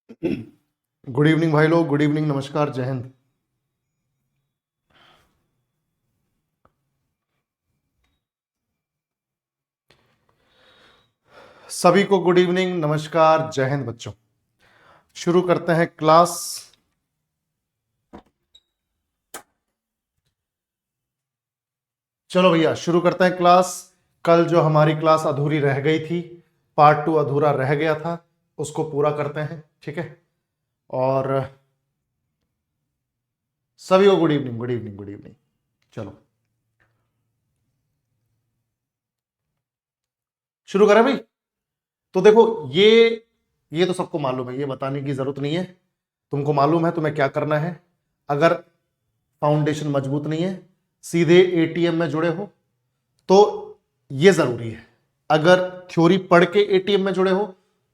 Good evening भाई लोग, good evening, नमस्कार, जय हिंद। सभी को गुड इवनिंग, नमस्कार, जय हिंद बच्चों। शुरू करते हैं क्लास। चलो भैया शुरू करते हैं क्लास। कल जो हमारी क्लास अधूरी रह गई थी, पार्ट 2 अधूरा रह गया था, उसको पूरा करते हैं, ठीक है। और सभी को good evening, good evening, good evening. चलो शुरू करें भाई। तो देखो, ये तो सबको मालूम है, ये बताने की जरूरत नहीं है। तुमको मालूम है तुम्हें क्या करना है। अगर फाउंडेशन मजबूत नहीं है, सीधे एटीएम में जुड़े हो तो ये जरूरी है। अगर थ्योरी पढ़ के एटीएम में जुड़े हो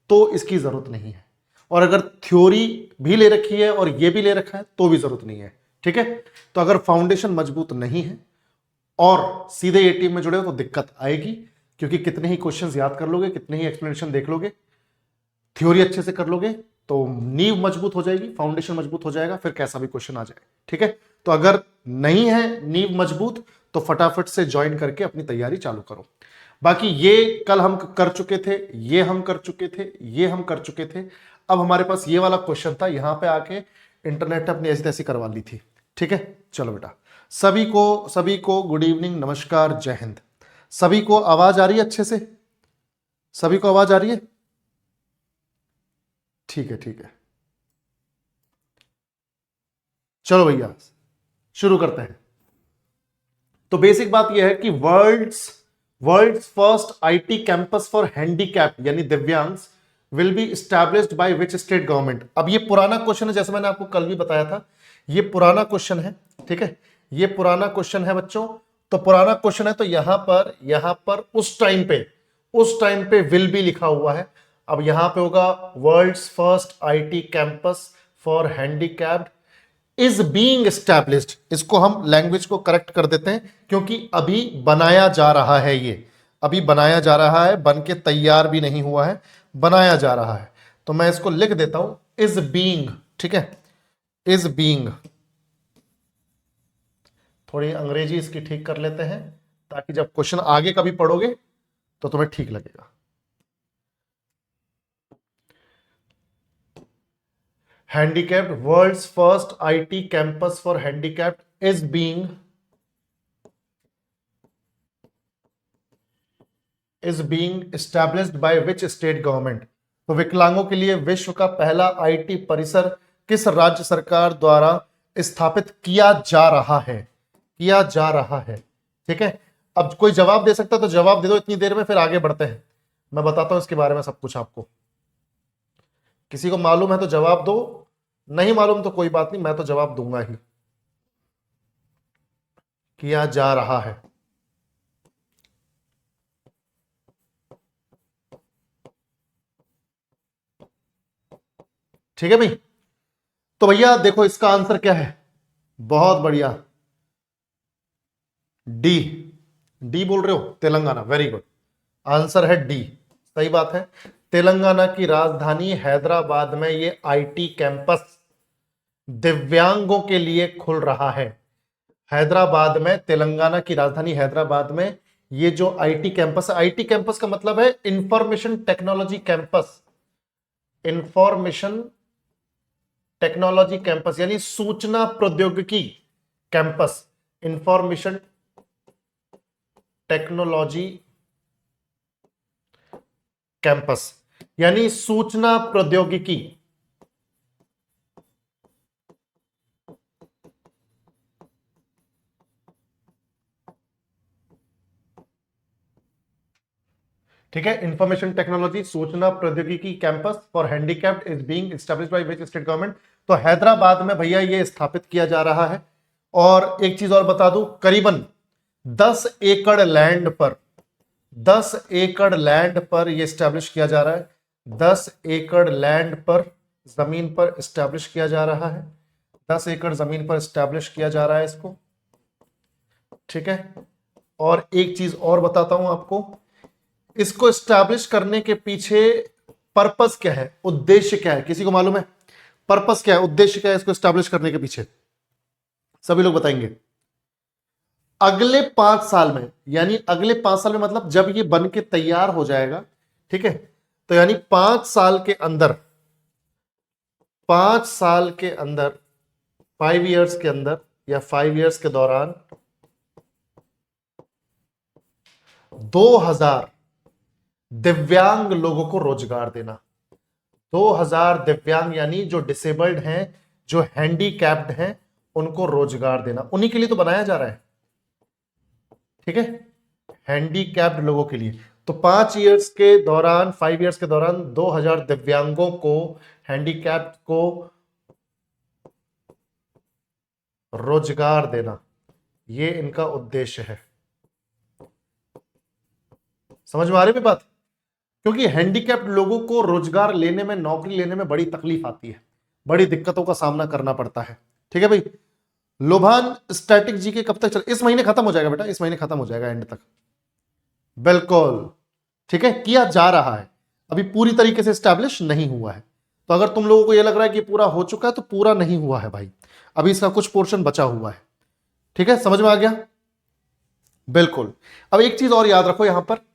तो इसकी जरूरत नहीं है। और अगर थ्योरी भी ले रखी है और ये भी ले रखा है तो भी जरूरत नहीं है, ठीक है। तो अगर फाउंडेशन मजबूत नहीं है और सीधे एटीएम में जुड़े हो तो दिक्कत आएगी, क्योंकि कितने ही क्वेश्चंस याद कर लोगे, कितने ही एक्सप्लेनेशन देख लोगे, थ्योरी अच्छे से कर लोगे तो नींव मजबूत हो जाएगी, फाउंडेशन मजबूत हो जाएगा, फिर कैसा भी क्वेश्चन आ जाए, ठीक है। तो अगर नहीं है नींव मजबूत तो फटाफट से ज्वाइन करके अपनी तैयारी चालू करो। बाकी ये कल हम कर चुके थे, ये हम कर चुके थे, ये हम कर चुके थे। अब हमारे पास ये वाला क्वेश्चन था, यहां पे आके इंटरनेट अपनी ऐसी तैसी करवा ली थी, ठीक है। चलो बेटा, सभी को गुड इवनिंग, नमस्कार, जय हिंद। सभी को आवाज आ रही है अच्छे से? सभी को आवाज आ रही है? ठीक है, ठीक है। चलो भैया शुरू करते हैं। तो बेसिक बात यह है कि world's first IT campus for handicap यानी दिव्यांग्स will be established by which state government. अब ये पुराना क्वेश्चन है, जैसे मैंने आपको कल भी बताया था, ये पुराना क्वेश्चन है, ठीक है। ये पुराना क्वेश्चन है बच्चों। तो पुराना क्वेश्चन है तो यहां पर उस टाइम पे विल बी लिखा हुआ है। अब यहां पे होगा world's first IT campus for handicapped is being established. इसको हम लैंग्वेज को करेक्ट कर देते हैं, क्योंकि अभी बनाया जा रहा है, ये अभी बनाया जा रहा है, बन के तैयार भी नहीं हुआ है, बनाया जा रहा है। तो मैं इसको लिख देता हूं इज बीइंग, ठीक है, इज बीइंग। थोड़ी अंग्रेजी इसकी ठीक कर लेते हैं ताकि जब क्वेश्चन आगे कभी पढ़ोगे तो तुम्हें ठीक लगेगा। Handicapped, world's first IT campus for handicapped is being established by which state government. तो विकलांगों के लिए विश्व का पहला आईटी परिसर किस राज्य सरकार द्वारा स्थापित किया जा रहा है? किया जा रहा है, ठीक है। अब कोई जवाब दे सकता तो जवाब दे दो इतनी देर में, फिर आगे बढ़ते हैं। मैं बताता हूं इसके बारे में सब कुछ आपको। किसी को मालूम है तो जवाब दो, नहीं मालूम तो कोई बात नहीं, मैं तो जवाब दूंगा ही। किया जा रहा है, ठीक है भाई। तो भैया देखो इसका आंसर क्या है, बहुत बढ़िया, डी। डी बोल रहे हो, तेलंगाना, वेरी गुड। आंसर है डी, सही बात है। तेलंगाना की राजधानी हैदराबाद में ये आईटी कैंपस दिव्यांगों के लिए खुल रहा है। हैदराबाद में, तेलंगाना की राजधानी हैदराबाद में ये जो आईटी कैंपस है, आईटी कैंपस का मतलब है information technology campus, information technology campus यानी सूचना प्रौद्योगिकी कैंपस, इंफॉर्मेशन टेक्नोलॉजी कैंपस यानी सूचना प्रौद्योगिकी। ठीक है, इंफॉर्मेशन टेक्नोलॉजी सूचना प्रौद्योगिकी campus for handicapped is being established by which state government. तो हैदराबाद में भैया ये स्थापित किया जा रहा है। और एक चीज और बता दूं, करीबन 10 एकड़ लैंड पर, 10 एकड़ लैंड पर यह स्टैब्लिश किया जा रहा है। 10 एकड़ लैंड पर, जमीन पर स्टैब्लिश किया जा रहा है। 10 एकड़ जमीन पर स्टैब्लिश किया जा रहा है इसको, ठीक है। और एक चीज और बताता हूं आपको, इसको स्टैब्लिश करने के पीछे पर्पस क्या है, उद्देश्य क्या है, किसी को मालूम है? पर्पस क्या है, उद्देश्य क्या है इसको स्टैब्लिश करने के पीछे? सभी लोग बताएंगे। अगले 5 साल में, यानी अगले 5 साल में मतलब जब ये बन के तैयार हो जाएगा, ठीक है, तो यानी 5 साल के अंदर, 5 साल के अंदर, 5 इयर्स के अंदर या 5 इयर्स के दौरान 2000 दिव्यांग लोगों को रोजगार देना। 2000 दिव्यांग यानी जो डिसेबल्ड हैं, जो हैंडीकैप्ड हैं, उनको रोजगार देना। उन्हीं के लिए तो बनाया जा रहा है, ठीक है, हैंडीकैप्ड लोगों के लिए। तो 5 इयर्स के दौरान, 5 इयर्स के दौरान 2000 दिव्यांगों को, हैंडीकैप्ड को रोजगार देना, ये इनका उद्देश्य है। समझ में आ रही है बात? क्योंकि हैंडीकैप्ड लोगों को रोजगार लेने में, नौकरी लेने में बड़ी तकलीफ आती है, बड़ी दिक्कतों का सामना करना पड़ता है, ठीक है भाई। लोभान स्टैटिक जी के कब तक चल? इस महीने खत्म हो जाएगा बेटा, इस महीने खत्म हो जाएगा एंड तक, बिल्कुल, ठीक है, किया जा रहा है, अभी पूरी तरीके से स्टैब्लिश नहीं हुआ है। तो अगर तुम लोगों को यह लग रहा है कि पूरा हो चुका है, तो पूरा नहीं हुआ है भाई, अभी इसका कुछ पोर्शन बचा हुआ है, ठीक है, समझ में आ गया? बिल्कुल। अब एक चीज और याद रखो, यहां पर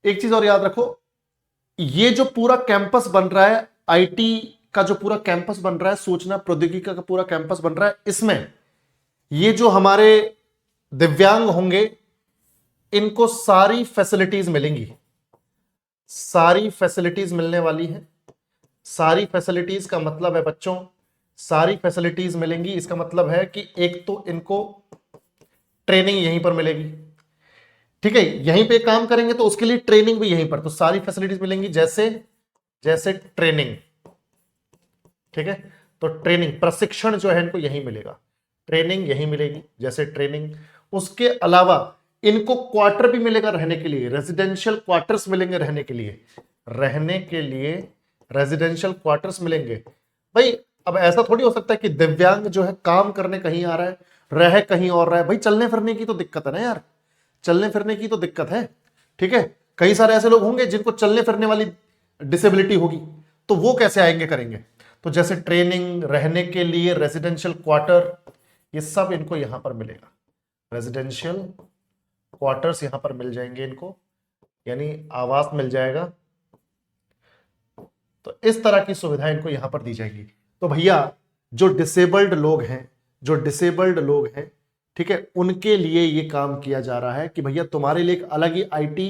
एक चीज और याद रखो, ये जो पूरा कैंपस बन रहा है, आईटी का जो पूरा कैंपस बन रहा है, सूचना प्रौद्योगिकी का पूरा कैंपस बन रहा है, इसमें ये जो हमारे दिव्यांग होंगे, इनको सारी फैसिलिटीज मिलेंगी, सारी फैसिलिटीज मिलने वाली है। सारी फैसिलिटीज का मतलब है बच्चों, सारी फैसिलिटीज मिलेंगी, इसका मतलब है कि एक तो इनको ट्रेनिंग यहीं पर मिलेगी, ठीक है, यहीं पे काम करेंगे तो उसके लिए ट्रेनिंग भी यहीं पर, तो सारी फैसिलिटीज मिलेंगी, जैसे जैसे ट्रेनिंग, ठीक है, तो ट्रेनिंग, प्रशिक्षण जो है इनको यहीं मिलेगा, ट्रेनिंग यहीं मिलेगी, जैसे ट्रेनिंग। उसके अलावा इनको क्वार्टर भी मिलेगा रहने के लिए, रेजिडेंशियल क्वार्टर्स मिलेंगे रहने के लिए, रहने के लिए रेजिडेंशियल क्वार्टर्स मिलेंगे भाई। अब ऐसा थोड़ी हो सकता है कि दिव्यांग जो है काम करने कहीं आ रहा है, रह कहीं और रहा है, भाई चलने फिरने की तो दिक्कत है ना यार, चलने फिरने की तो दिक्कत है, ठीक है। कई सारे ऐसे लोग होंगे जिनको चलने फिरने वाली डिसेबिलिटी होगी, तो वो कैसे आएंगे करेंगे? तो जैसे ट्रेनिंग, रहने के लिए रेजिडेंशियल क्वार्टर, ये सब इनको यहां पर मिलेगा, रेजिडेंशियल क्वार्टर्स यहां पर मिल जाएंगे इनको, यानी आवास मिल जाएगा। तो इस तरह की सुविधा इनको यहां पर दी जाएगी। तो भैया जो डिसेबल्ड लोग हैं, जो डिसेबल्ड लोग हैं, ठीक है, उनके लिए ये काम किया जा रहा है कि भैया तुम्हारे लिए एक अलग ही आईटी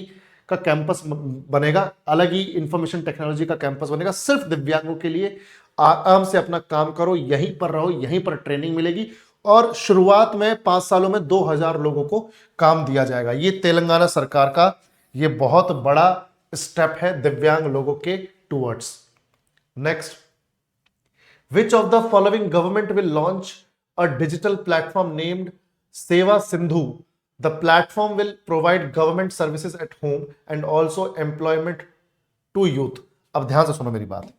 का कैंपस बनेगा, अलग ही इंफॉर्मेशन टेक्नोलॉजी का कैंपस बनेगा सिर्फ दिव्यांगों के लिए। आराम से अपना काम करो, यहीं पर रहो, यहीं पर ट्रेनिंग मिलेगी, और शुरुआत में 5 सालों में 2000 लोगों को काम दिया जाएगा। ये तेलंगाना सरकार का ये बहुत बड़ा स्टेप है दिव्यांग लोगों के towards. Next, which of the following government will launch a digital platform named Seva Sindhu? The platform will provide government services at home and also employment to youth. अब ध्यान से सुनो मेरी बात,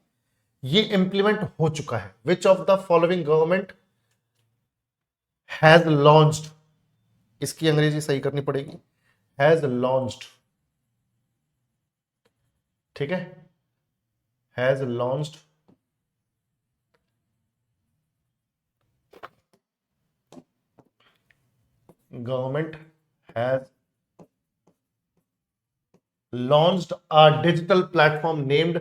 ये इंप्लीमेंट हो चुका है। Which of the following government has launched, इसकी अंग्रेजी सही करनी पड़ेगी, has launched, ठीक है, has launched government has launched a digital platform named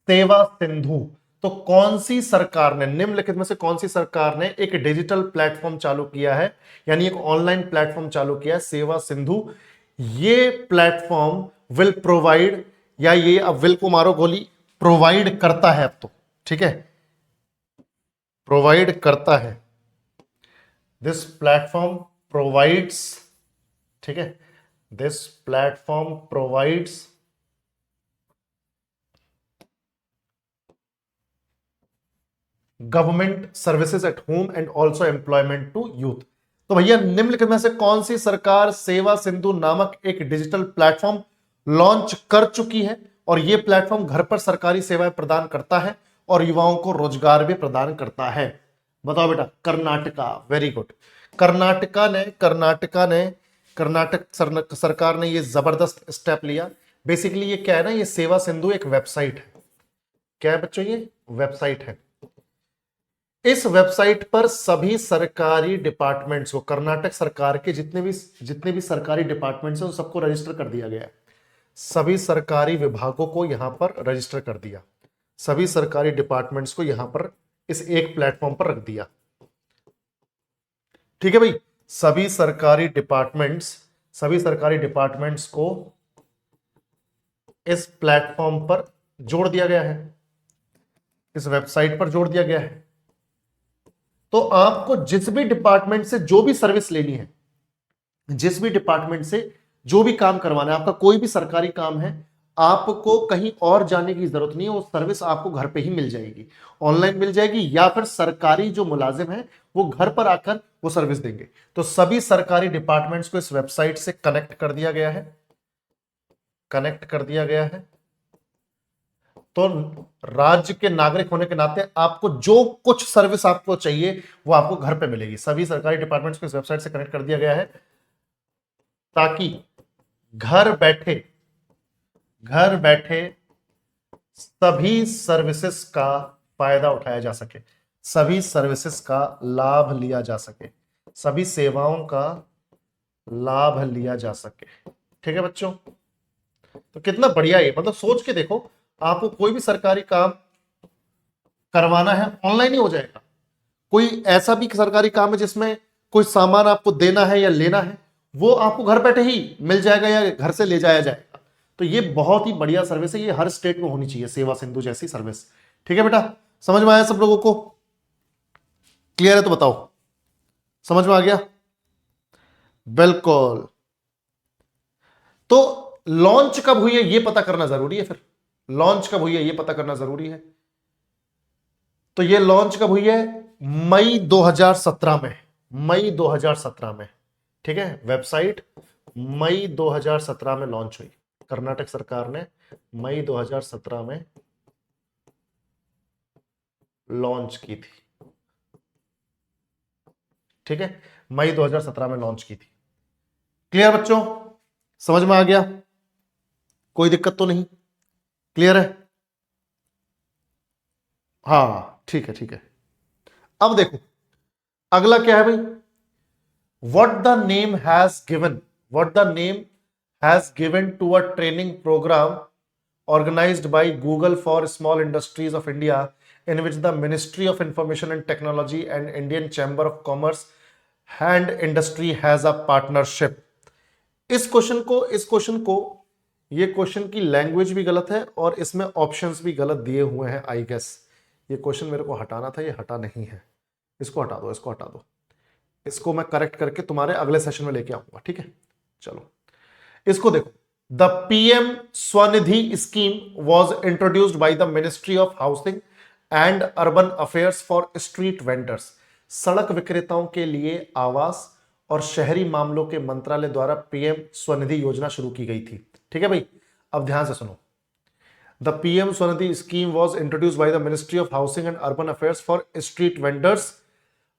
सेवा सिंधु। तो कौन सी सरकार ने, निम्नलिखित में से कौन सी सरकार ने एक डिजिटल प्लेटफॉर्म चालू किया है, यानी एक ऑनलाइन प्लेटफॉर्म चालू किया है, सेवा सिंधु। ये प्लेटफॉर्म विल प्रोवाइड, या ये अब विल को मारो गोली, प्रोवाइड करता है अब तो, ठीक है, प्रोवाइड करता है, दिस प्लेटफॉर्म प्रोवाइड्स, ठीक है, this platform provides government services at home and also employment to youth. तो भैया निम्नलिखित में से कौन सी सरकार सेवा सिंधु नामक एक डिजिटल प्लेटफॉर्म लॉन्च कर चुकी है, और यह प्लेटफॉर्म घर पर सरकारी सेवाएं प्रदान करता है और युवाओं को रोजगार भी प्रदान करता है? बताओ बेटा। Karnataka, very good. कर्नाटक सरकार ने यह जबरदस्त स्टेप लिया। बेसिकली ये क्या है ना, ये सेवा सिंधु एक वेबसाइट है, क्या है बच्चों? ये वेबसाइट है। इस वेबसाइट पर सभी सरकारी डिपार्टमेंट्स को, कर्नाटक सरकार के जितने भी सरकारी डिपार्टमेंट्स हैं उन सबको रजिस्टर कर दिया गया है। सभी सरकारी विभागों को यहां पर रजिस्टर कर दिया, सभी सरकारी डिपार्टमेंट्स को यहां पर इस एक प्लेटफॉर्म पर रख दिया। ठीक है भाई, सभी सरकारी डिपार्टमेंट्स को इस प्लेटफॉर्म पर जोड़ दिया गया है, इस वेबसाइट पर जोड़ दिया गया है। तो आपको जिस भी डिपार्टमेंट से जो भी सर्विस लेनी है, जिस भी डिपार्टमेंट से जो भी काम करवाना है, आपका कोई भी सरकारी काम है, आपको कहीं और जाने की जरूरत नहीं है। वो सर्विस आपको घर पे ही मिल जाएगी, ऑनलाइन मिल जाएगी, या फिर सरकारी जो मुलाजिम है वो घर पर आकर वो सर्विस देंगे। तो सभी सरकारी डिपार्टमेंट्स को इस वेबसाइट से कनेक्ट कर दिया गया है, कनेक्ट कर दिया गया है। तो राज्य के नागरिक होने के नाते आपको जो कुछ सर्विस आपको चाहिए वो आपको घर पे मिलेगी। सभी सरकारी डिपार्टमेंट्स को इस वेबसाइट से कनेक्ट कर दिया गया है ताकि घर बैठे सभी सर्विसेज का फायदा उठाया जा सके, सभी सर्विसेज का लाभ लिया जा सके, सभी सेवाओं का लाभ लिया जा सके। ठीक है बच्चों, तो कितना बढ़िया है। मतलब सोच के देखो, आपको कोई भी सरकारी काम करवाना है ऑनलाइन ही हो जाएगा। कोई ऐसा भी सरकारी काम है जिसमें कोई सामान आपको देना है या लेना है, वो आपको घर बैठे ही मिल जाएगा या घर से ले जाया जाएगा। तो ये बहुत ही बढ़िया सर्विस है, ये हर स्टेट में होनी चाहिए, सेवा सिंधु जैसी सर्विस। ठीक है बेटा, समझ में आया सब लोगों को? क्लियर है तो बताओ, समझ में आ गया? बिल्कुल। तो लॉन्च कब हुई है ये पता करना जरूरी है, फिर लॉन्च कब हुई है ये पता करना जरूरी है। तो ये लॉन्च कब हुई है? मई 2017 में, मई 2017 में। ठीक है, वेबसाइट मई 2017 में लॉन्च हुई, कर्नाटक सरकार ने मई 2017 में लॉन्च की थी। ठीक है, मई 2017 में लॉन्च की थी। क्लियर बच्चों, समझ में आ गया? कोई दिक्कत तो नहीं? क्लियर है? हाँ ठीक है, ठीक है। अब देखो अगला क्या है भाई? what the name has given to a training program organized by Google for Small Industries of India, in which the Ministry of Information and Technology and Indian Chamber of Commerce and Industry has a partnership। इस question को ये question की language भी गलत है और इसमें options भी गलत दिए हुए हैं। आई गेस ये क्वेश्चन मेरे को हटाना था, ये हटा नहीं है। इसको हटा दो, इसको हटा दो, इसको मैं करेक्ट करके तुम्हारे अगले सेशन में लेके आऊंगा। ठीक है, चलो इसको देखो। The PM Svanidhi scheme was introduced by the ministry of housing and urban affairs for street vendors. सड़क विक्रेताओं के लिए आवास और शहरी मामलों के मंत्रालय द्वारा पीएम स्वनिधि योजना शुरू की गई थी। ठीक है भाई, अब ध्यान से सुनो। The PM Svanidhi scheme was introduced by the ministry of housing and urban affairs for street vendors.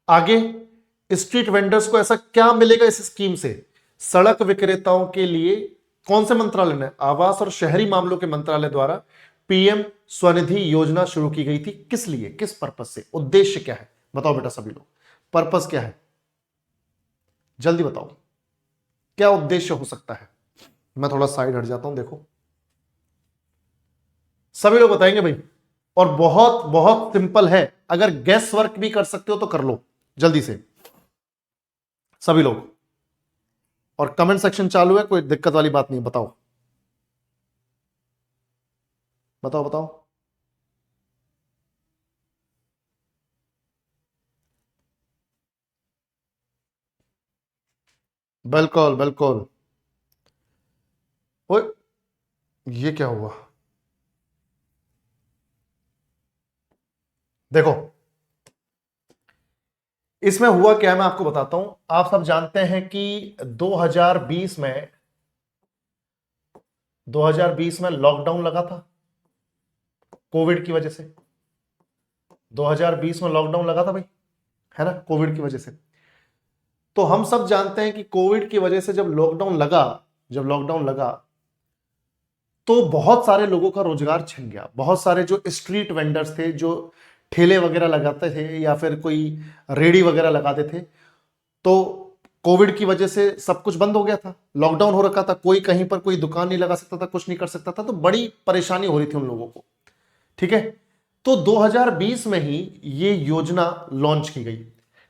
आगे स्ट्रीट वेंडर्स को ऐसा क्या मिलेगा इस स्कीम से? सड़क विक्रेताओं के लिए कौन से मंत्रालय ने? आवास और शहरी मामलों के मंत्रालय द्वारा पीएम स्वनिधि योजना शुरू की गई थी। किस लिए, किस पर्पस से? उद्देश्य क्या है? बताओ बेटा सभी लोग, पर्पस क्या है? जल्दी बताओ, क्या उद्देश्य हो सकता है? मैं थोड़ा साइड हट जाता हूं, देखो सभी लोग बताएंगे भाई। और बहुत बहुत सिंपल है, अगर गैस वर्क भी कर सकते हो तो कर लो जल्दी से सभी लोग। और कमेंट सेक्शन चालू है, कोई दिक्कत वाली बात नहीं। बताओ बताओ बताओ। बिल्कुल बिल्कुल। ओए ये क्या हुआ? देखो इसमें हुआ क्या है मैं आपको बताता हूं। आप सब जानते हैं कि 2020 में लॉकडाउन लगा था कोविड की वजह से। 2020 में लॉकडाउन लगा था भाई, है ना, कोविड की वजह से। तो हम सब जानते हैं कि कोविड की वजह से जब लॉकडाउन लगा तो बहुत सारे लोगों का रोजगार छिन गया। बहुत सारे जो स्ट्रीट वेंडर्स थे, जो ठेले वगैरह लगाते थे या फिर कोई रेडी वगैरह लगाते थे, तो कोविड की वजह से सब कुछ बंद हो गया था, लॉकडाउन हो रखा था, कोई कहीं पर कोई दुकान नहीं लगा सकता था, कुछ नहीं कर सकता था, तो बड़ी परेशानी हो रही थी उन लोगों को। ठीक है, तो 2020 में ही ये योजना लॉन्च की गई।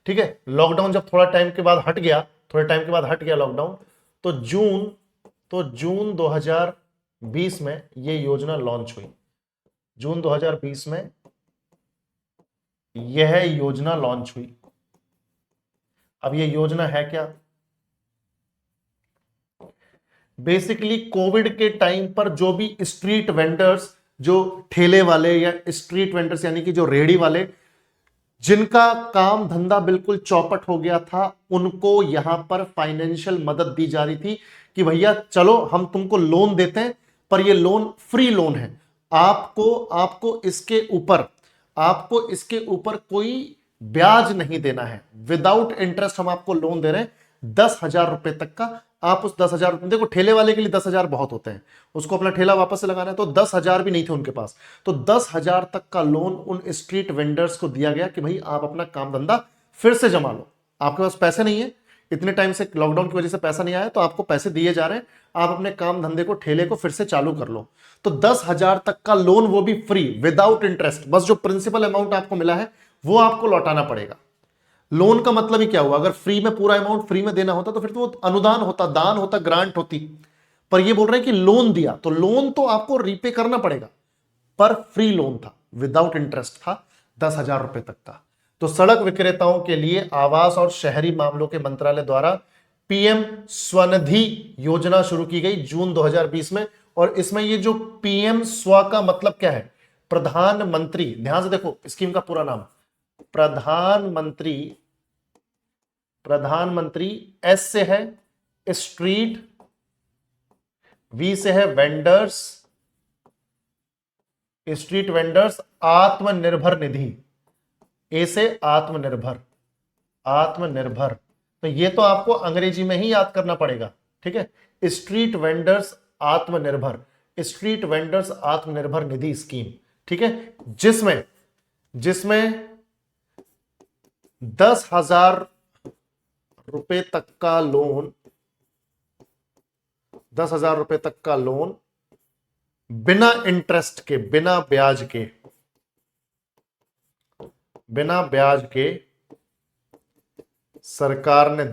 ठीक है, लॉकडाउन जब थोड़ा टाइम के बाद हट गया, थोड़े टाइम के बाद हट गया लॉकडाउन, तो जून 2020 में ये योजना लॉन्च हुई। जून 2020 में यह योजना लॉन्च हुई। अब ये योजना है क्या? बेसिकली कोविड के टाइम पर जो भी स्ट्रीट वेंडर्स, जो ठेले वाले या स्ट्रीट वेंडर्स यानी कि जो रेहड़ी वाले, जिनका काम धंधा बिल्कुल चौपट हो गया था, उनको यहां पर फाइनेंशियल मदद दी जा रही थी कि भैया चलो हम तुमको लोन देते हैं, पर ये लोन फ्री लोन है, आपको आपको इसके ऊपर कोई ब्याज नहीं देना है, विदाउट इंटरेस्ट हम आपको लोन दे रहे हैं 10,000 रुपए तक का। आप उस 10,000 रुपए, देखो ठेले वाले के लिए 10,000 बहुत होते हैं, उसको अपना ठेला वापस से लगाना है, तो 10,000 भी नहीं थे उनके पास, तो 10,000 तक का लोन उन स्ट्रीट वेंडर्स को दिया गया कि भाई आप अपना काम धंधा फिर से जमा लो। आपके पास पैसे नहीं है, इतने टाइम से लॉकडाउन की वजह से पैसा नहीं आया, तो आपको पैसे दिए जा रहे हैं, आप अपने काम धंधे को, ठेले को फिर से चालू कर लो। तो 10,000 तक का लोन, वो भी फ्री, विदाउट इंटरेस्ट, बस जो प्रिंसिपल अमाउंट आपको मिला है वो आपको लौटाना पड़ेगा। लोन का मतलब ही क्या हुआ? अगर फ्री में पूरा अमाउंट फ्री में देना होता तो फिर तो वो अनुदान होता, दान होता, ग्रांट होती, पर ये बोल रहे हैं कि लोन दिया, तो लोन तो आपको रीपे करना पड़ेगा, पर फ्री लोन था, विदाउट इंटरेस्ट था, 10,000 रुपए तक का। तो सड़क विक्रेताओं के लिए आवास और शहरी मामलों के मंत्रालय द्वारा पीएम स्वनिधि योजना शुरू की गई जून 2020 में। और इसमें ये जो पीएम स्व का मतलब क्या है? प्रधानमंत्री, ध्यान से देखो स्कीम का पूरा नाम, प्रधानमंत्री, एस से है स्ट्रीट, वी से है vendors, street vendors Atmanirbhar Nidhi, ए से आत्मनिर्भर। तो ये तो आपको अंग्रेजी में ही याद करना पड़ेगा। ठीक है, street vendors Atmanirbhar Nidhi scheme. ठीक है, जिसमें 10,000 रुपए तक का लोन, 10,000 रुपए तक का लोन बिना इंटरेस्ट के, बिना ब्याज के सरकार ने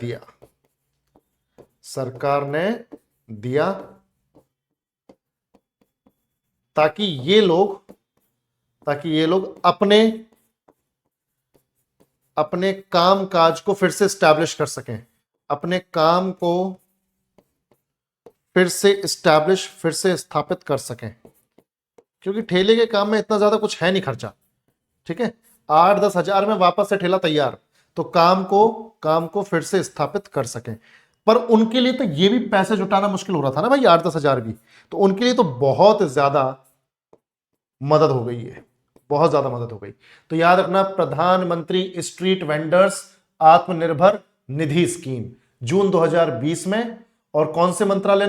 दिया, ताकि ये लोग अपने काम काज को फिर से स्टैब्लिश कर सकें, अपने काम को फिर से स्थापित कर सकें, क्योंकि ठेले के काम में इतना ज्यादा कुछ है नहीं खर्चा। ठीक है, 8-10 हजार में वापस से ठेला तैयार, तो काम को फिर से स्थापित कर सकें। पर उनके लिए तो ये भी पैसे जुटाना मुश्किल हो रहा था ना भाई, 8-10 हजार भी, तो उनके लिए तो बहुत ज्यादा मदद हो गई है, बहुत ज्यादा मदद हो गई। तो याद रखना, प्रधानमंत्री street vendors Atmanirbhar Nidhi scheme जून 2020 में। और कौन से मंत्रालय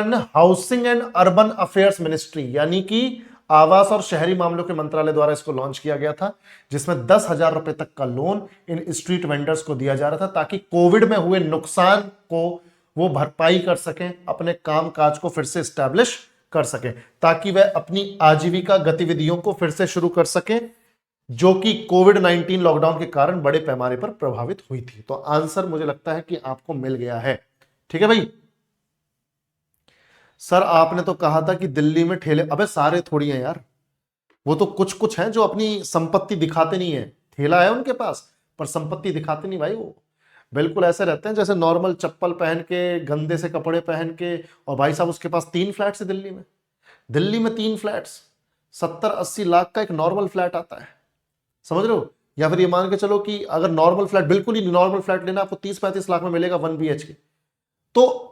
ने? Housing and urban affairs ministry, यानी कि आवास और शहरी मामलों के मंत्रालय द्वारा इसको लॉन्च किया गया था, जिसमें 10,000 रुपए तक का लोन इन स्ट्रीट वेंडर्स को दिया जा रहा था, ताकि कोविड में हुए नुकसान को वो भरपाई कर सकें, अपने काम काज को फिर से स्टैब्लिश कर सकें, ताकि वह अपनी आजीविका गतिविधियों को फिर से शुरू कर सकें, जो कि कोविड-19 लॉकडाउन के कारण बड़े पैमाने पर प्रभावित हुई थी। तो आंसर मुझे लगता है कि आपको मिल गया है। ठीक है भाई, सर आपने तो कहा था कि दिल्ली में ठेले, अबे सारे थोड़ी हैं यार, वो तो कुछ कुछ हैं जो अपनी संपत्ति दिखाते नहीं है, ठेला है उनके पास पर संपत्ति दिखाते नहीं भाई, वो बिल्कुल ऐसे रहते हैं जैसे नॉर्मल चप्पल पहन के, गंदे से कपड़े पहन के। और भाई साहब उसके पास 3 फ्लैट्स है दिल्ली में 3 फ्लैट्स, 70-80 लाख का एक नॉर्मल फ्लैट आता है, समझ रहे हो? या फिर ये मान के चलो कि अगर नॉर्मल फ्लैट, बिल्कुल ही नॉर्मल फ्लैट लेना, आपको 30-35 लाख में मिलेगा 1 BHK। तो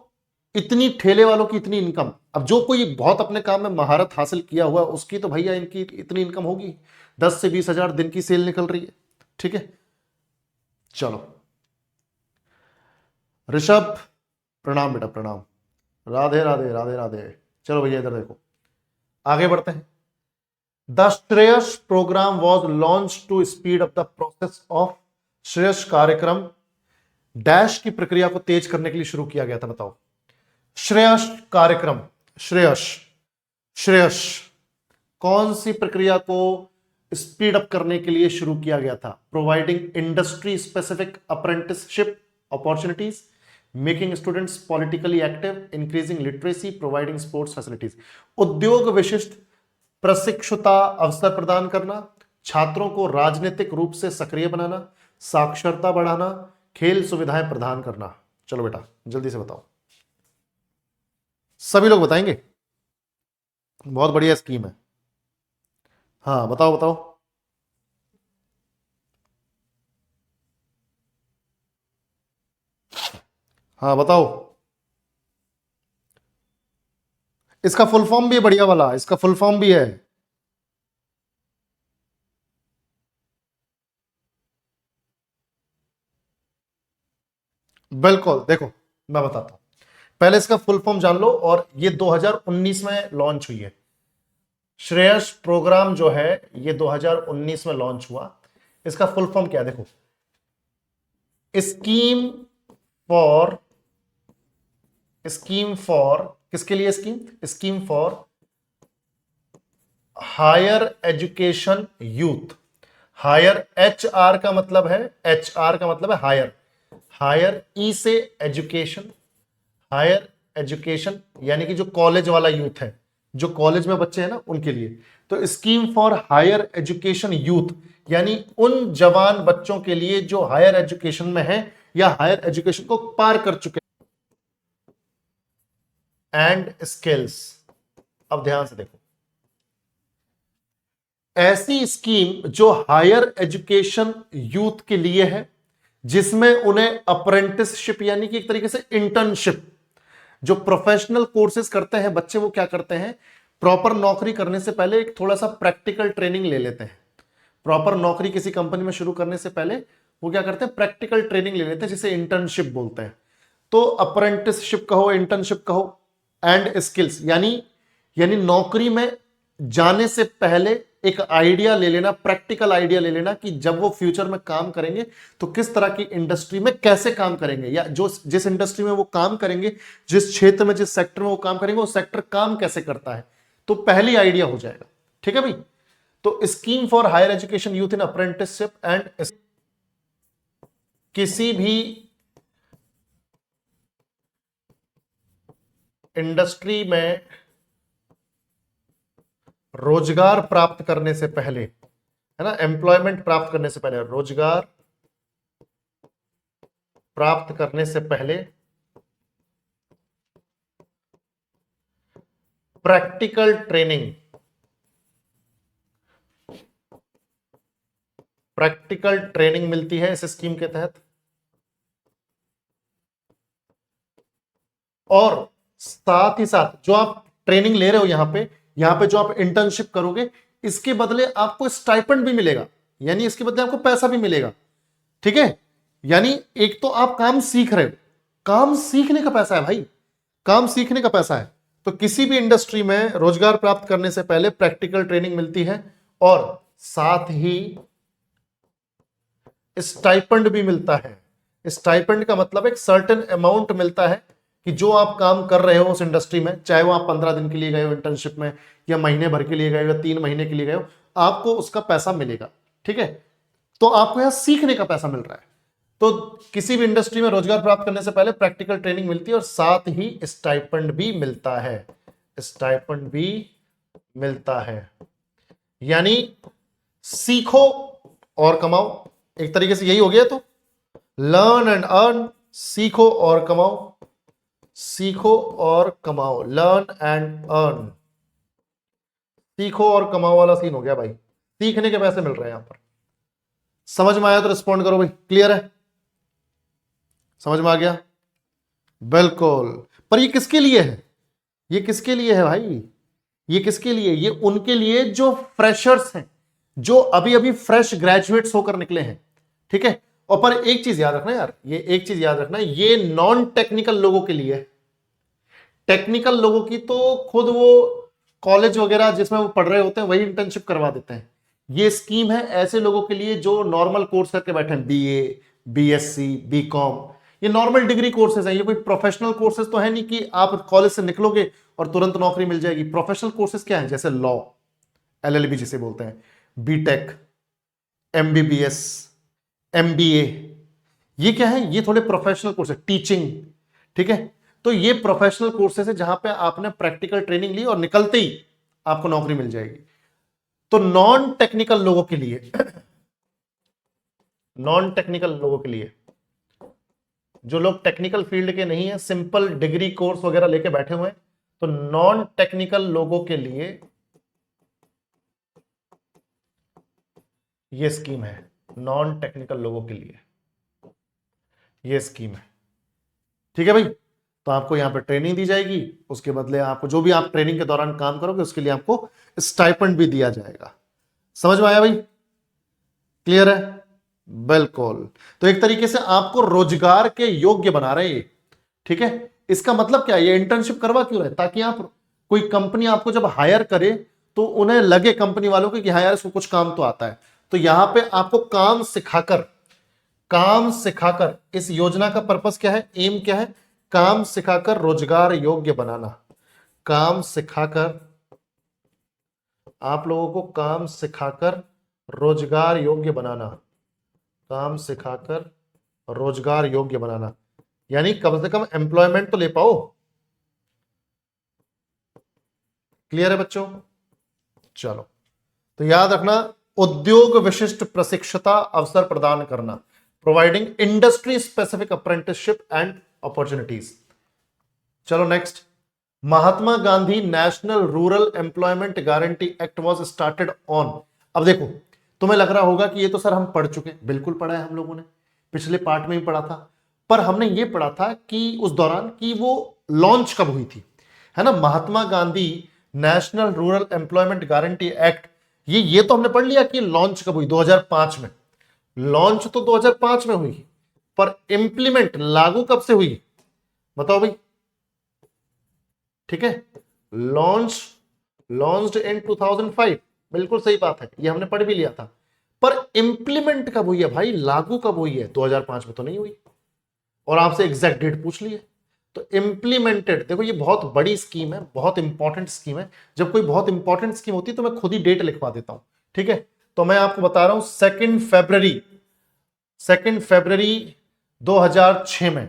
इतनी ठेले वालों की इतनी इनकम। अब जो कोई बहुत अपने काम में महारत हासिल किया हुआ, उसकी तो भैया इनकी इतनी इनकम होगी, 10 से 20 हजार दिन की सेल निकल रही है। ठीक है, चलो ऋषभ, प्रणाम बेटा प्रणाम। राधे राधे राधे राधे। चलो भैया इधर देखो, आगे बढ़ते हैं। The Shreyas program was launched to speed up the process of, Shreyas कार्यक्रम डैश की प्रक्रिया को तेज करने के लिए शुरू किया गया था। बताओ श्रेयस कार्यक्रम, श्रेयस श्रेयस कौन सी प्रक्रिया को स्पीड अप करने के लिए शुरू किया गया था? Providing industry specific apprenticeship opportunities, making students politically active, increasing literacy, providing sports facilities. उद्योग विशिष्ट प्रशिक्षुता अवसर प्रदान करना, छात्रों को राजनीतिक रूप से सक्रिय बनाना, साक्षरता बढ़ाना, खेल सुविधाएं प्रदान करना। चलो बेटा जल्दी से बताओ, सभी लोग बताएंगे। बहुत बढ़िया स्कीम है। हाँ बताओ बताओ। हाँ बताओ। इसका फुल फॉर्म भी है बढ़िया वाला, इसका फुल फॉर्म भी है। बिल्कुल देखो मैं बताता हूं, पहले इसका फुल फॉर्म जान लो। और ये 2019 में लॉन्च हुई है। श्रेयस प्रोग्राम जो है ये 2019 में लॉन्च हुआ। इसका फुल फॉर्म क्या है देखो, स्कीम फॉर किसके लिए? Scheme for higher education youth. Higher HR का मतलब है, HR का मतलब है हायर, हायर ई से एजुकेशन, हायर एजुकेशन यानी कि जो कॉलेज वाला यूथ है, जो कॉलेज में बच्चे हैं ना उनके लिए। तो scheme for higher education youth यानी उन जवान बच्चों के लिए जो हायर एजुकेशन में है या हायर एजुकेशन को पार कर चुके एंड स्किल्स। अब ध्यान से देखो, ऐसी स्कीम जो हायर एजुकेशन यूथ के लिए है, जिसमें उन्हें अप्रेंटिसशिप यानी कि एक तरीके से इंटर्नशिप, जो प्रोफेशनल कोर्सेज करते हैं बच्चे, वो क्या करते हैं, प्रॉपर नौकरी करने से पहले एक थोड़ा सा प्रैक्टिकल ट्रेनिंग ले लेते हैं। प्रॉपर नौकरी किसी कंपनी में शुरू करने से पहले वो क्या करते हैं, प्रैक्टिकल ट्रेनिंग ले लेते हैं, जिसे इंटर्नशिप बोलते हैं। तो अप्रेंटिसशिप कहो, इंटर्नशिप कहो, एंड स्किल्स यानी नौकरी में जाने से पहले एक आइडिया ले लेना, प्रैक्टिकल आइडिया ले लेना कि जब वो फ्यूचर में काम करेंगे तो किस तरह की इंडस्ट्री में कैसे काम करेंगे, या जो जिस इंडस्ट्री में वो काम करेंगे, जिस क्षेत्र में, जिस सेक्टर में वो काम करेंगे, वो सेक्टर काम कैसे करता है, तो पहली आइडिया हो जाएगा। ठीक है भाई। तो scheme for higher education youth in apprenticeship and किसी भी इंडस्ट्री में रोजगार प्राप्त करने से पहले, है ना, एम्प्लॉयमेंट प्राप्त करने से पहले, रोजगार प्राप्त करने से पहले प्रैक्टिकल ट्रेनिंग मिलती है इस स्कीम के तहत। और साथ ही साथ जो आप ट्रेनिंग ले रहे हो यहां पे जो आप इंटर्नशिप करोगे, इसके बदले आपको स्टाइपेंड भी मिलेगा, यानी इसके बदले आपको पैसा भी मिलेगा। ठीक है, यानी एक तो आप काम सीख रहे हो, काम सीखने का पैसा है भाई, काम सीखने का पैसा है। तो किसी भी इंडस्ट्री में रोजगार प्राप्त करने से पहले प्रैक्टिकल ट्रेनिंग मिलती है और साथ ही स्टाइपेंड भी मिलता है। स्टाइपेंड का मतलब एक सर्टेन अमाउंट मिलता है कि जो आप काम कर रहे हो उस इंडस्ट्री में, चाहे वो आप 15 दिन के लिए गए हो इंटर्नशिप में, या महीने भर के लिए गए हो, या 3 महीने के लिए गए हो, आपको उसका पैसा मिलेगा। ठीक है, तो आपको यहां सीखने का पैसा मिल रहा है। तो किसी भी इंडस्ट्री में रोजगार प्राप्त करने से पहले प्रैक्टिकल ट्रेनिंग मिलती है और साथ ही स्टाइपेंड भी मिलता है, स्टाइपेंड भी मिलता है। यानी सीखो और कमाओ, एक तरीके से यही हो गया। तो लर्न एंड अर्न, सीखो और कमाओ, सीखो और कमाओ, लर्न एंड अर्न, सीखो और कमाओ वाला सीन हो गया भाई। सीखने के पैसे मिल रहे हैं यहां पर। समझ में आया तो रिस्पॉन्ड करो भाई, क्लियर है, समझ में आ गया? बिल्कुल। पर ये किसके लिए है, ये किसके लिए है भाई, ये किसके लिए? ये उनके लिए जो फ्रेशर्स हैं, जो अभी अभी फ्रेश ग्रेजुएट्स होकर निकले हैं। ठीक है, और पर एक चीज याद रखना यार, ये एक चीज याद रखना, ये नॉन टेक्निकल लोगों के लिए, टेक्निकल लोगों की तो खुद वो कॉलेज वगैरह जिसमें वो पढ़ रहे होते हैं वही इंटर्नशिप करवा देते हैं। ये स्कीम है ऐसे लोगों के लिए जो नॉर्मल कोर्स करके बैठे हैं, बीए, बीएससी, बीकॉम, ये नॉर्मल डिग्री कोर्सेज हैं। ये कोई प्रोफेशनल कोर्सेज तो है नहीं कि आप कॉलेज से निकलोगे और तुरंत नौकरी मिल जाएगी। प्रोफेशनल कोर्सेज क्या है? जैसे लॉ, एलएलबी जिसे बोलते हैं, बीटेक, एमबीबीएस, एमबीए, ये क्या है? ये थोड़े प्रोफेशनल कोर्स है। टीचिंग, ठीक है, तो ये प्रोफेशनल कोर्सेज है जहां पे आपने प्रैक्टिकल ट्रेनिंग ली और निकलते ही आपको नौकरी मिल जाएगी। तो नॉन टेक्निकल लोगों के लिए, नॉन टेक्निकल लोगों के लिए, जो लोग टेक्निकल फील्ड के नहीं है, सिंपल डिग्री कोर्स वगैरह लेके बैठे हुए हैं, तो नॉन टेक्निकल लोगों के लिए ये स्कीम है। नॉन टेक्निकल लोगों के लिए ये स्कीम है, ठीक है भाई। तो आपको यहां पे ट्रेनिंग दी जाएगी, उसके बदले आपको जो भी आप ट्रेनिंग के दौरान काम करोगे उसके लिए आपको स्टाइपेंड भी दिया जाएगा। समझ में आया भाई? क्लियर है? बिल्कुल। तो एक तरीके से आपको रोजगार के योग्य बना रहे हैं, ठीक है। इसका मतलब क्या है? ये इंटर्नशिप करवा क्यों रहे? ताकि आप, कोई कंपनी आपको जब हायर करे तो उन्हें लगे कंपनी वालों को कि हाँ यार इसको कुछ काम तो आता है। तो यहां पे आपको काम सिखाकर, काम सिखाकर, इस योजना का पर्पस क्या है, एम क्या है? काम सिखाकर रोजगार योग्य बनाना। काम सिखाकर, आप लोगों को काम सिखाकर रोजगार योग्य बनाना। काम सिखाकर रोजगार योग्य बनाना, यानी कम से कम एम्प्लॉयमेंट तो ले पाओ। क्लियर है बच्चों? चलो, तो याद रखना, उद्योग विशिष्ट प्रशिक्षता अवसर प्रदान करना, providing industry specific apprenticeship and opportunities. चलो next, Mahatma Gandhi National Rural Employment Guarantee Act was started on. अब देखो, तुम्हें लग रहा होगा कि ये तो सर हम पढ़ चुके, बिल्कुल पढ़ा है हम लोगों ने, पिछले पार्ट में ही पढ़ा था। पर हमने ये पढ़ा था कि उस दौरान कि वो लॉन्च कब हुई थी, है ना। Mahatma Gandhi National Rural Employment Guarantee Act, ये तो हमने पढ़ लिया कि लॉन्च कब हुई, 2005 में। लॉन्च तो 2005 में हुई, पर इंप्लीमेंट, लागू कब से हुई बताओ भाई? ठीक है, लॉन्च्ड इन 2005, बिल्कुल सही बात है, ये हमने पढ़ भी लिया था। पर इंप्लीमेंट कब हुई है भाई, लागू कब हुई है? 2005 में तो नहीं हुई, और आपसे एग्जैक्ट डेट पूछ ली है। तो इंप्लीमेंटेड, देखो ये बहुत बड़ी स्कीम है, बहुत इंपॉर्टेंट स्कीम है। जब कोई बहुत इंपॉर्टेंट स्कीम होती है तो मैं खुद ही डेट लिखवा देता हूं, ठीक है। तो मैं आपको बता रहा हूं 2 फरवरी 2006 में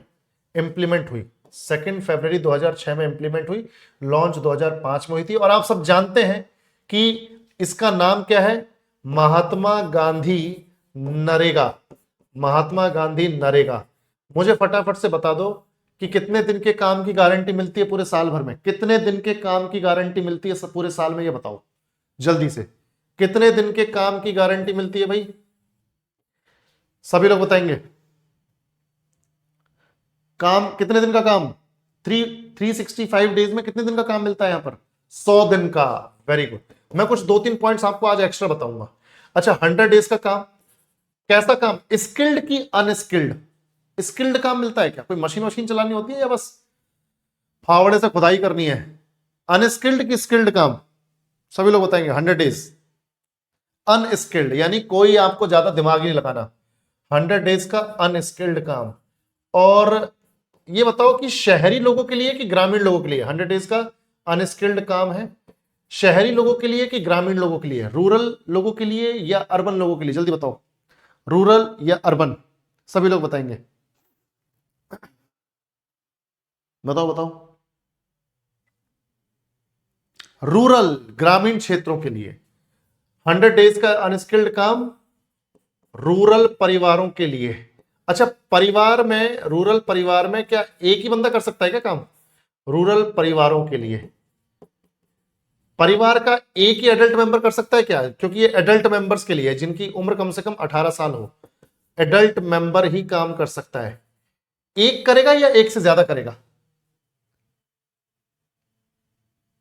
इंप्लीमेंट हुई। 2 फरवरी 2006 में इंप्लीमेंट हुई, लॉन्च 2005 में हुई थी। और आप सब जानते हैं कि इसका नाम क्या है, महात्मा गांधी नरेगा। महात्मा गांधी नरेगा। मुझे फटाफट से बता दो कि कितने दिन के काम की गारंटी मिलती है पूरे साल भर में? कितने दिन के काम की गारंटी मिलती है पूरे साल में, ये बताओ जल्दी से। कितने दिन के काम की गारंटी मिलती है भाई? सभी लोग बताएंगे। काम कितने दिन का काम? 365 डेज में कितने दिन का काम मिलता है यहां पर? 100 दिन का। Very good. मैं कुछ 2-3 पॉइंट्स आपको आज एक्स्ट्रा बताऊंगा। अच्छा, 100 डेज का काम, कैसा काम? स्किल्ड की अनस्किल्ड? स्किल्ड काम मिलता है क्या? कोई मशीन वशीन चलानी होती है या बस फावड़े से खुदाई करनी है? अनस्किल्ड की स्किल्ड काम? सभी लोग बताएंगे। 100 डेज अनस्किल्ड, यानी कोई आपको ज्यादा दिमाग नहीं लगाना। 100 डेज का अनस्किल्ड काम। और ये बताओ कि शहरी लोगों के लिए कि ग्रामीण लोगों के लिए 100 डेज का अनस्किल्ड काम है? शहरी लोगों के लिए कि ग्रामीण लोगों के लिए? रूरल लोगों के लिए या अर्बन लोगों के लिए? जल्दी बताओ, रूरल या अर्बन? सभी लोग बताएंगे। बताओ बताओ। रूरल, ग्रामीण क्षेत्रों के लिए 100 डेज का अनस्किल्ड काम, रूरल परिवारों के लिए। अच्छा, परिवार में, रूरल परिवार में क्या एक ही बंदा कर सकता है क्या काम? रूरल परिवारों के लिए परिवार का एक ही एडल्ट मेंबर कर सकता है क्या? क्योंकि ये एडल्ट मेंबर्स के लिए है, जिनकी उम्र कम से कम 18 साल हो। एडल्ट मेंबर ही काम कर सकता है। एक करेगा या एक से ज्यादा करेगा?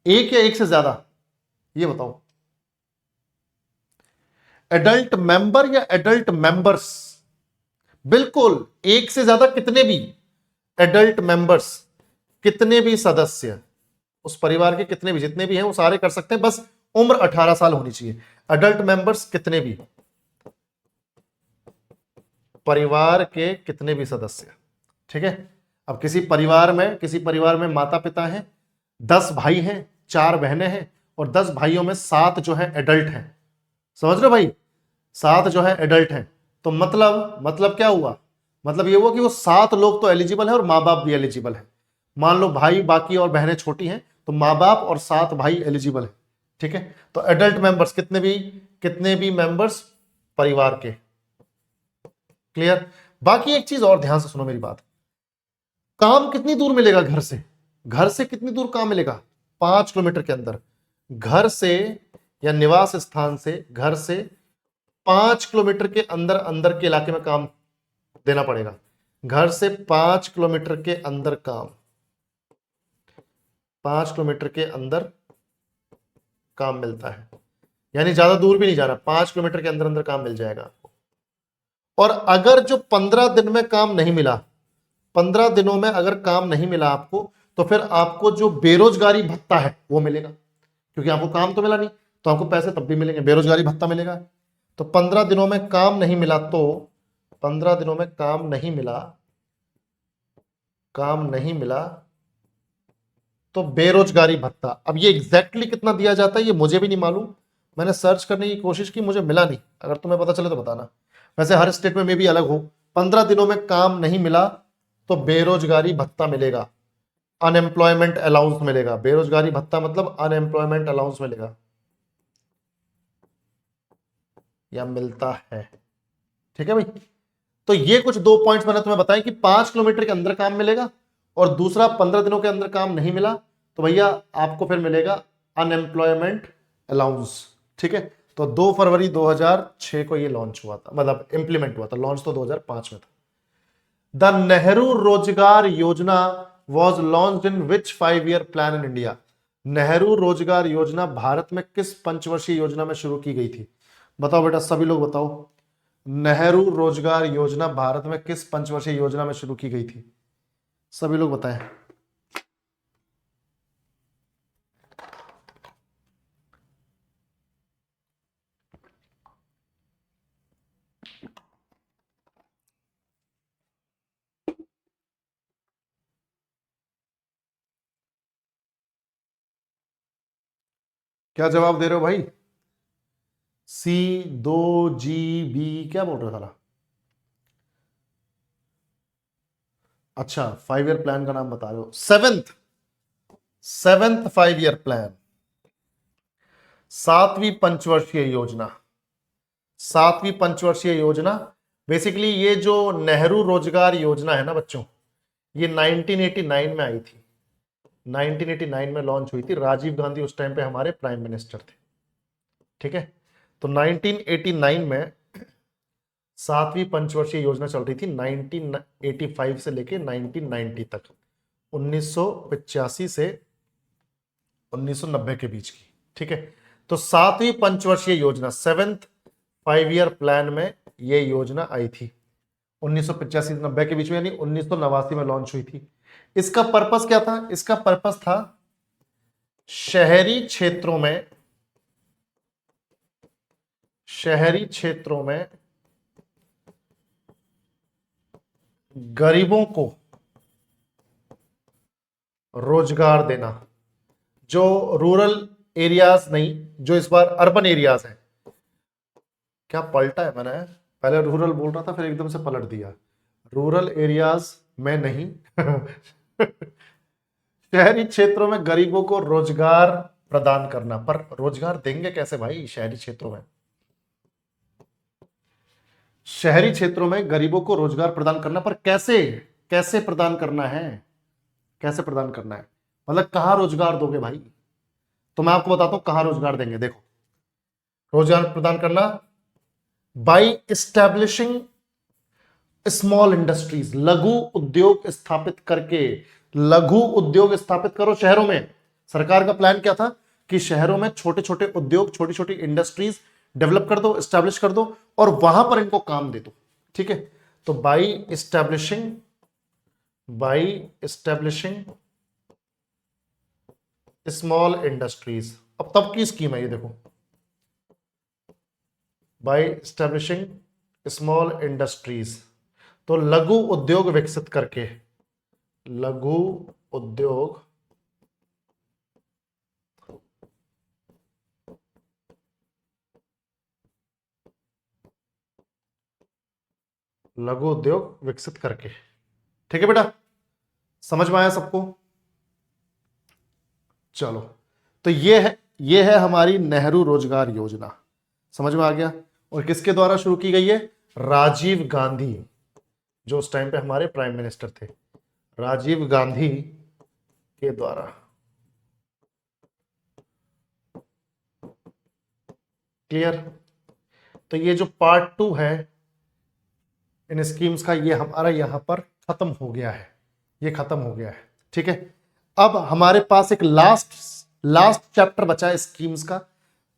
एक या एक से ज्यादा, ये बताओ। एडल्ट मेंबर या एडल्ट मेंबर्स? बिल्कुल, एक से ज्यादा कितने भी एडल्ट मेंबर्स, कितने भी सदस्य, उस परिवार के कितने भी, जितने भी हैं वो सारे कर सकते हैं, बस उम्र 18 साल होनी चाहिए। अडल्ट मेंबर्स कितने भी, परिवार के कितने भी सदस्य, ठीक है। अब किसी परिवार में माता पिता हैं, 10 भाई हैं, 4 बहनें हैं, और 10 भाइयों में 7 जो है एडल्ट हैं, समझ रहे हो भाई, 7 जो है एडल्ट हैं। तो मतलब क्या हुआ, मतलब ये हुआ कि वो 7 लोग तो एलिजिबल है और माँ बाप भी एलिजिबल है। मान लो भाई बाकी और बहनें छोटी हैं, तो माँ बाप और 7 भाई एलिजिबल है, ठीक है। तो एडल्ट मेंबर्स कितने भी मेंबर्स परिवार के, क्लियर। बाकी एक चीज और ध्यान से सुनो मेरी बात, काम कितनी दूर मिलेगा घर से कितनी दूर काम मिलेगा, 5 किलोमीटर के अंदर, घर से या निवास स्थान से घर से 5 किलोमीटर के अंदर अंदर के इलाके में काम देना पड़ेगा। घर से 5 किलोमीटर के अंदर काम, 5 किलोमीटर के अंदर काम मिलता है, यानी ज्यादा दूर भी नहीं जा रहा, 5 किलोमीटर के अंदर अंदर काम मिल जाएगा आपको। और अगर जो 15 दिन में काम नहीं मिला, 15 दिनों में अगर काम नहीं मिला आपको, तो फिर आपको जो बेरोजगारी भत्ता है वो मिलेगा, क्योंकि आपको काम तो मिला नहीं, तो आपको पैसे तब भी मिलेंगे, बेरोजगारी भत्ता मिलेगा। तो 15 दिनों में काम नहीं मिला, तो 15 दिनों में काम नहीं मिला तो बेरोजगारी भत्ता। अब ये एग्जैक्टली कितना दिया जाता है ये मुझे भी नहीं मालूम, मैंने सर्च करने की कोशिश की, मुझे मिला नहीं, अगर तुम्हें पता चले तो बताना। वैसे हर स्टेट में भी अलग हो। 15 दिनों में काम नहीं मिला तो बेरोजगारी भत्ता मिलेगा, अनएम्प्लॉयमेंट अलाउंस मिलेगा। बेरोजगारी भत्ता मतलब अनएम्प्लॉयमेंट अलाउंस मिलेगा या मिलता है, ठीक है भाई। तो ये कुछ 2 पॉइंट्स मैंने तुम्हें बताया कि 5 किलोमीटर के अंदर काम मिलेगा, और दूसरा 15 दिनों के अंदर काम नहीं मिला तो भैया आपको फिर मिलेगा अनएम्प्लॉयमेंट अलाउंस, ठीक है। तो 2 फरवरी 2006 को ये लॉन्च हुआ था, मतलब इंप्लीमेंट हुआ था, लॉन्च तो 2005 में था। द नेहरू रोजगार योजना was launch in which 5-year plan in India. Nehru रोजगार योजना भारत में किस पंचवर्षीय योजना में शुरू की गई थी, बताओ बेटा, सभी लोग बताओ। नेहरू रोजगार योजना भारत में किस पंचवर्षीय योजना में शुरू की गई थी, सभी लोग बताएं। क्या जवाब दे रहे हो भाई, C2GB क्या बोल रहे हो सारा। अच्छा 5-year प्लान का नाम बता रहे हो, सेवेंथ 5-year प्लान, 7वीं पंचवर्षीय योजना। बेसिकली ये जो नेहरू रोजगार योजना है ना बच्चों, ये 1989 में आई थी, 1989 में लॉन्च हुई थी। राजीव गांधी उस टाइम पे हमारे प्राइम मिनिस्टर थे, ठीक है। तो 1989 में 7वीं पंचवर्षीय योजना चल रही थी, 1985 से लेके 1990 तक, 1985 से 1990 के बीच की, ठीक है। तो 7वीं पंचवर्षीय योजना, 7th 5-year प्लान में ये योजना आई थी 1985 से 90 के बीच में, यानी 1989 में लॉन्च हुई थी। इसका पर्पस क्या था, इसका पर्पस था शहरी क्षेत्रों में गरीबों को रोजगार देना, जो रूरल एरियाज नहीं, जो इस बार अर्बन एरियाज हैं। क्या पलटा है मैंने, पहले रूरल बोल रहा था फिर एकदम से पलट दिया, रूरल एरियाज में नहीं शहरी क्षेत्रों में गरीबों को रोजगार प्रदान करना। पर रोजगार देंगे कैसे भाई शहरी क्षेत्रों में, शहरी क्षेत्रों में गरीबों को रोजगार प्रदान करना, पर कैसे प्रदान करना है, कैसे प्रदान करना है, मतलब कहां रोजगार दोगे भाई। तो मैं आपको बताता हूं कहां रोजगार देंगे। देखो, रोजगार प्रदान करना बाय एस्टैब्लिशिंग स्मॉल इंडस्ट्रीज, लघु उद्योग स्थापित करके, लघु उद्योग स्थापित करो शहरों में। सरकार का प्लान क्या था कि शहरों में छोटे छोटे उद्योग, छोटी छोटी इंडस्ट्रीज डेवलप कर दो, एस्टैब्लिश कर दो, और वहां पर इनको काम दे दो, ठीक है। तो बाय एस्टैब्लिशिंग स्मॉल इंडस्ट्रीज। अब तब की स्कीम है ये देखो, बाय एस्टेब्लिशिंग स्मॉल इंडस्ट्रीज, तो लघु उद्योग विकसित करके, लघु उद्योग लघु उद्योग विकसित करके। ठीक है बेटा, समझ में आया सबको? चलो, तो ये है हमारी नेहरू रोजगार योजना, समझ में आ गया? और किसके द्वारा शुरू की गई है? राजीव गांधी, जो उस टाइम पे हमारे प्राइम मिनिस्टर थे, राजीव गांधी के द्वारा। क्लियर? तो ये जो पार्ट 2 है इन स्कीम्स का, ये हमारा यहां पर खत्म हो गया है, ये खत्म हो गया है। ठीक है, अब हमारे पास एक लास्ट चैप्टर बचा है स्कीम्स का,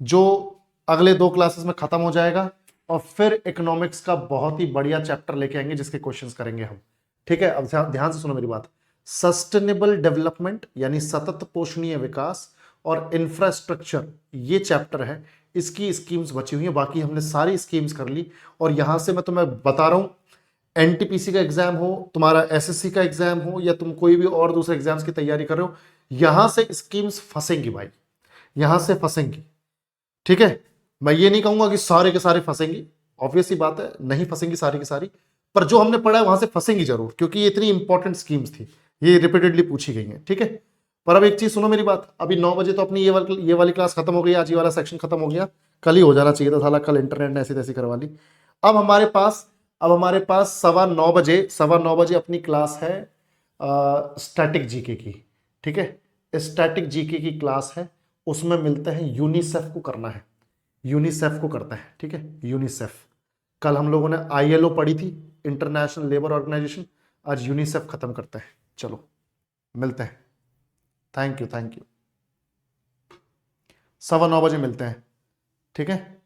जो अगले 2 क्लासेस में खत्म हो जाएगा, और फिर इकोनॉमिक्स का बहुत ही बढ़िया चैप्टर लेके आएंगे जिसके क्वेश्चंस करेंगे हम। ठीक है, अब ध्यान से सुनो मेरी बात। सस्टेनेबल डेवलपमेंट यानी सतत पोषणीय विकास और इंफ्रास्ट्रक्चर, ये चैप्टर है, इसकी स्कीम्स बची हुई है, बाकी हमने सारी स्कीम्स कर ली। और यहां से मैं तुम्हें बता रहा हूं, एनटीपीसी का एग्जाम हो, तुम्हारा एसएससी का एग्जाम हो, या तुम कोई भी और दूसरे एग्जाम्स की तैयारी कर रहे हो, यहां से स्कीम्स फंसेंगी भाई, यहां से फंसेंगी। ठीक है, मैं ये नहीं कहूंगा कि सारे के सारे फंसेंगी, ऑब्वियस सी बात है, नहीं फंसेंगी सारी की सारी, पर जो हमने पढ़ा है वहां से फंसेंगी जरूर, क्योंकि ये इतनी इंपॉर्टेंट स्कीम्स थी, ये रिपीटेडली पूछी गई हैं। ठीक है, पर अब एक चीज सुनो मेरी बात, अभी 9 बजे तो अपनी ये वाली क्लास खत्म हो गई, आज ये वाला सेक्शन खत्म हो गया, कल ही हो जाना चाहिए था, साला कल इंटरनेट ने ऐसी तैसी करवा ली। अब हमारे पास 9:15 बजे अपनी क्लास है स्टैटिक जीके की। ठीक है, स्टैटिक जीके की क्लास है, उसमें मिलते हैं, यूनिसेफ को करना है, यूनिसेफ को करता है। ठीक है, यूनिसेफ, कल हम लोगों ने आईएलओ पढ़ी थी, इंटरनेशनल लेबर ऑर्गेनाइजेशन, आज यूनिसेफ खत्म करते हैं। चलो मिलते हैं, थैंक यू 9:15 बजे मिलते हैं। ठीक है।